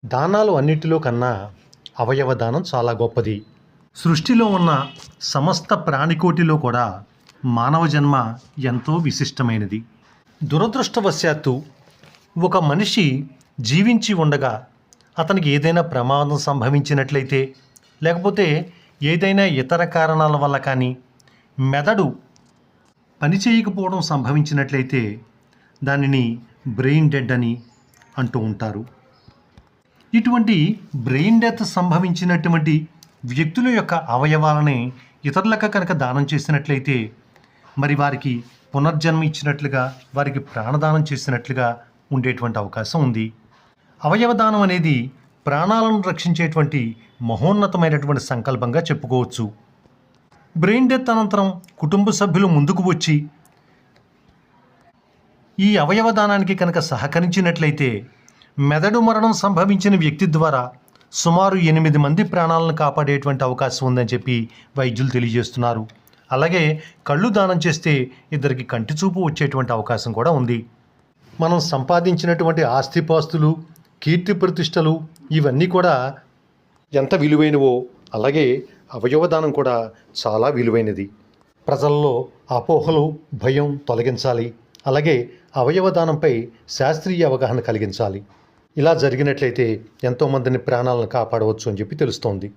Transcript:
దానాలు అన్నిటిలో కన్నా అవయవ దానం చాలా గొప్పది. సృష్టిలో ఉన్న సమస్త ప్రాణికోటిలో కూడా మానవ జన్మ ఎంతో విశిష్టమైనది. దురదృష్టవశాత్తు ఒక మనిషి జీవించి ఉండగా అతనికి ఏదైనా ప్రమాదం సంభవించినట్లయితే, లేకపోతే ఏదైనా ఇతర కారణాల వల్ల కానీ మెదడు పనిచేయకపోవడం సంభవించినట్లయితే దానిని బ్రెయిన్ డెడ్ అని అంటూ ఉంటారు. ఇటువంటి బ్రెయిన్ డెత్ సంభవించినటువంటి వ్యక్తుల యొక్క అవయవాలని ఇతరులకు కనుక దానం చేసినట్లయితే మరి వారికి పునర్జన్మ ఇచ్చినట్లుగా, వారికి ప్రాణదానం చేసినట్లుగా ఉండేటువంటి అవకాశం ఉంది. అవయవ దానం అనేది ప్రాణాలను రక్షించేటువంటి మహోన్నతమైనటువంటి సంకల్పంగా చెప్పుకోవచ్చు. బ్రెయిన్ డెత్ అనంతరం కుటుంబ సభ్యులు ముందుకు వచ్చి ఈ అవయవ దానానికి కనుక సహకరించినట్లయితే మెదడు మరణం సంభవించిన వ్యక్తి ద్వారా సుమారు 8 మంది ప్రాణాలను కాపాడేటువంటి అవకాశం ఉందని చెప్పి వైద్యులు తెలియజేస్తున్నారు. అలాగే కళ్ళు దానం చేస్తే 2కి కంటి చూపు వచ్చేటువంటి అవకాశం కూడా ఉంది. మనం సంపాదించినటువంటి ఆస్తిపాస్తులు, కీర్తి ప్రతిష్టలు ఇవన్నీ కూడా ఎంత విలువైనవో అలాగే అవయవ దానం కూడా చాలా విలువైనది. ప్రజల్లో అపోహలు, భయం తొలగించాలి. అలాగే అవయవ దానంపై శాస్త్రీయ అవగాహన కలిగించాలి. ఇలా జరిగినట్లయితే ఎంతోమందిని ప్రాణాలను కాపాడవచ్చు అని చెప్పి తెలుస్తోంది.